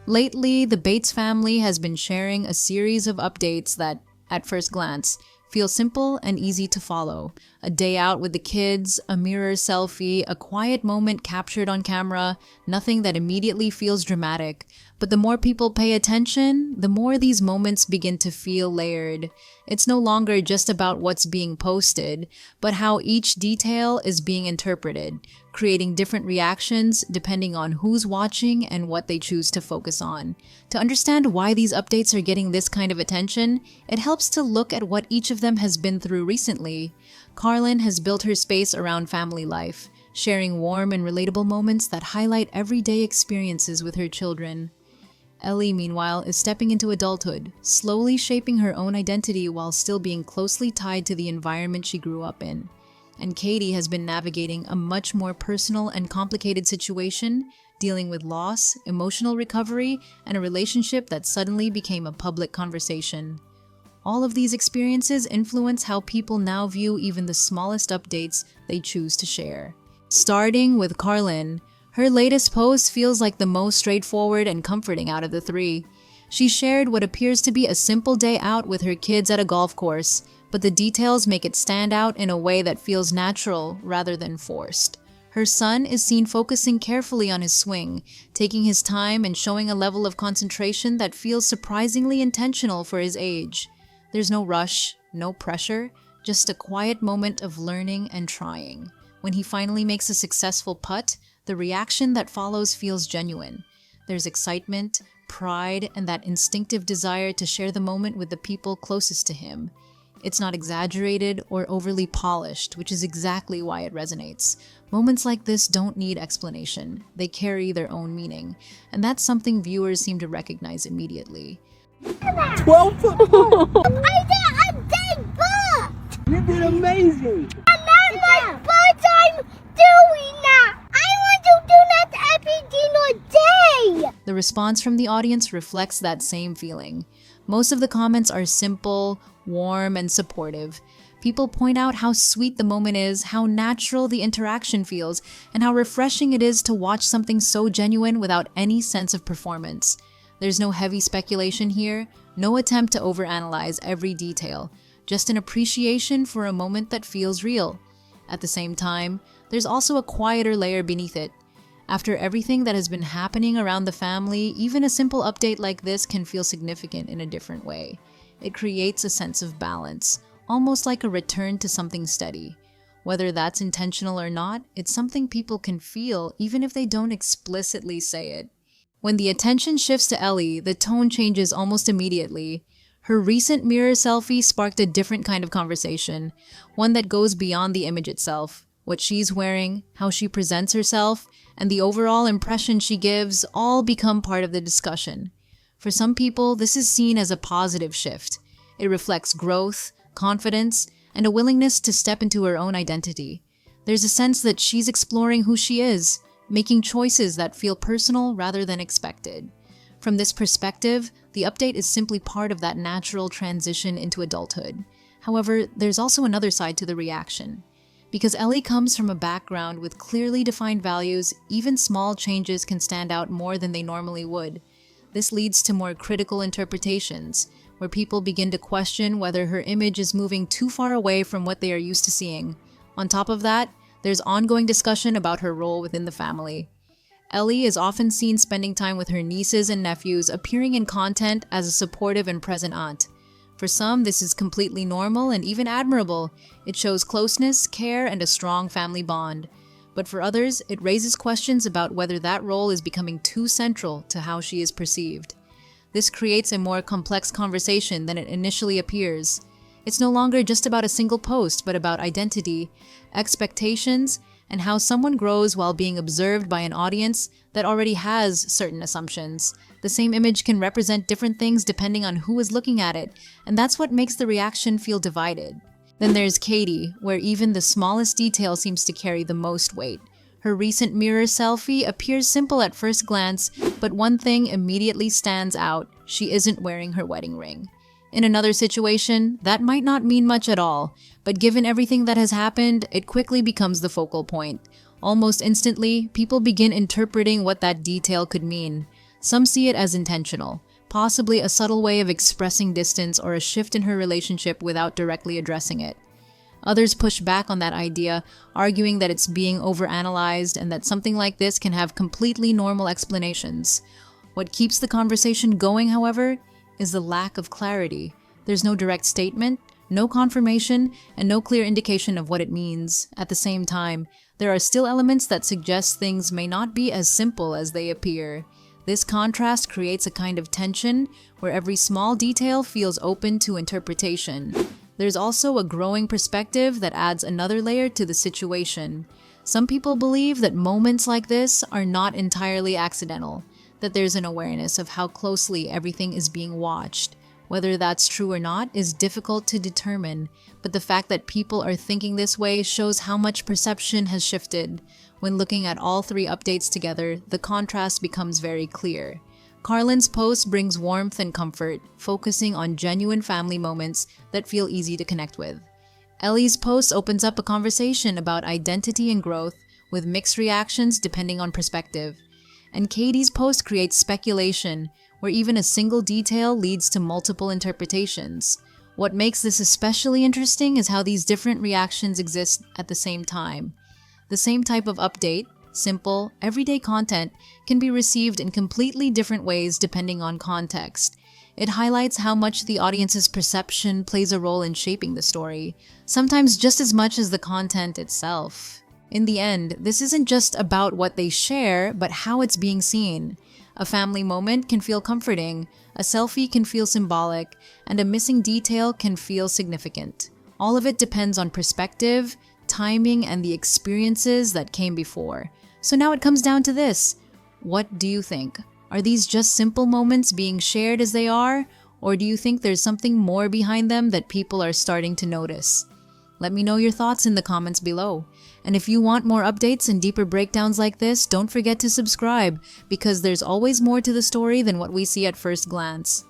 Lately, the Bates family has been sharing a series of updates that, at first glance, feel simple and easy to follow. A day out with the kids, a mirror selfie, a quiet moment captured on camera, nothing that immediately feels dramatic. But the more people pay attention, the more these moments begin to feel layered. It's no longer just about what's being posted, but how each detail is being interpreted, creating different reactions depending on who's watching and what they choose to focus on. To understand why these updates are getting this kind of attention, it helps to look at what each of them has been through recently. Carlin has built her space around family life, sharing warm and relatable moments that highlight everyday experiences with her children. Ellie, meanwhile, is stepping into adulthood, slowly shaping her own identity while still being closely tied to the environment she grew up in. And Katie has been navigating a much more personal and complicated situation, dealing with loss, emotional recovery, and a relationship that suddenly became a public conversation. All of these experiences influence how people now view even the smallest updates they choose to share. Starting with Carlin, her latest post feels like the most straightforward and comforting out of the three. She shared what appears to be a simple day out with her kids at a golf course, but the details make it stand out in a way that feels natural rather than forced. Her son is seen focusing carefully on his swing, taking his time and showing a level of concentration that feels surprisingly intentional for his age. There's no rush, no pressure, just a quiet moment of learning and trying. When he finally makes a successful putt, the reaction that follows feels genuine. There's excitement, pride, and that instinctive desire to share the moment with the people closest to him. It's not exaggerated or overly polished, which is exactly why it resonates. Moments like this don't need explanation. They carry their own meaning, and that's something viewers seem to recognize immediately. 12 foot. I did a big butt! You did amazing. And not my butt I'm doing that! I want to do that every single day! The response from the audience reflects that same feeling. Most of the comments are simple, warm, and supportive. People point out how sweet the moment is, how natural the interaction feels, and how refreshing it is to watch something so genuine without any sense of performance. There's no heavy speculation here, no attempt to overanalyze every detail, just an appreciation for a moment that feels real. At the same time, there's also a quieter layer beneath it. After everything that has been happening around the family, even a simple update like this can feel significant in a different way. It creates a sense of balance, almost like a return to something steady. Whether that's intentional or not, it's something people can feel even if they don't explicitly say it. When the attention shifts to Ellie, the tone changes almost immediately. Her recent mirror selfie sparked a different kind of conversation, one that goes beyond the image itself. What she's wearing, how she presents herself, and the overall impression she gives all become part of the discussion. For some people, this is seen as a positive shift. It reflects growth, confidence, and a willingness to step into her own identity. There's a sense that she's exploring who she is, making choices that feel personal rather than expected. From this perspective, the update is simply part of that natural transition into adulthood. However, there's also another side to the reaction. Because Ellie comes from a background with clearly defined values, even small changes can stand out more than they normally would. This leads to more critical interpretations, where people begin to question whether her image is moving too far away from what they are used to seeing. On top of that, there's ongoing discussion about her role within the family. Ellie is often seen spending time with her nieces and nephews, appearing in content as a supportive and present aunt. For some, this is completely normal and even admirable. It shows closeness, care, and a strong family bond. But for others, it raises questions about whether that role is becoming too central to how she is perceived. This creates a more complex conversation than it initially appears. It's no longer just about a single post, but about identity, expectations, and how someone grows while being observed by an audience that already has certain assumptions. The same image can represent different things depending on who is looking at it, and that's what makes the reaction feel divided. Then there's Katie, where even the smallest detail seems to carry the most weight. Her recent mirror selfie appears simple at first glance, but one thing immediately stands out: she isn't wearing her wedding ring. In another situation, that might not mean much at all, but given everything that has happened, it quickly becomes the focal point. Almost instantly, people begin interpreting what that detail could mean. Some see it as intentional, possibly a subtle way of expressing distance or a shift in her relationship without directly addressing it. Others push back on that idea, arguing that it's being overanalyzed and that something like this can have completely normal explanations. What keeps the conversation going, however, is the lack of clarity. There's no direct statement, no confirmation, and no clear indication of what it means. At the same time, there are still elements that suggest things may not be as simple as they appear. This contrast creates a kind of tension where every small detail feels open to interpretation. There's also a growing perspective that adds another layer to the situation. Some people believe that moments like this are not entirely accidental, that there's an awareness of how closely everything is being watched. Whether that's true or not is difficult to determine, but the fact that people are thinking this way shows how much perception has shifted. When looking at all three updates together, the contrast becomes very clear. Carlin's post brings warmth and comfort, focusing on genuine family moments that feel easy to connect with. Ellie's post opens up a conversation about identity and growth, with mixed reactions depending on perspective. And Katie's post creates speculation, where even a single detail leads to multiple interpretations. What makes this especially interesting is how these different reactions exist at the same time. The same type of update, simple, everyday content, can be received in completely different ways depending on context. It highlights how much the audience's perception plays a role in shaping the story, sometimes just as much as the content itself. In the end, this isn't just about what they share, but how it's being seen. A family moment can feel comforting, a selfie can feel symbolic, and a missing detail can feel significant. All of it depends on perspective, timing, and the experiences that came before. So now it comes down to this. What do you think? Are these just simple moments being shared as they are? Or do you think there's something more behind them that people are starting to notice? Let me know your thoughts in the comments below. And if you want more updates and deeper breakdowns like this, don't forget to subscribe, because there's always more to the story than what we see at first glance.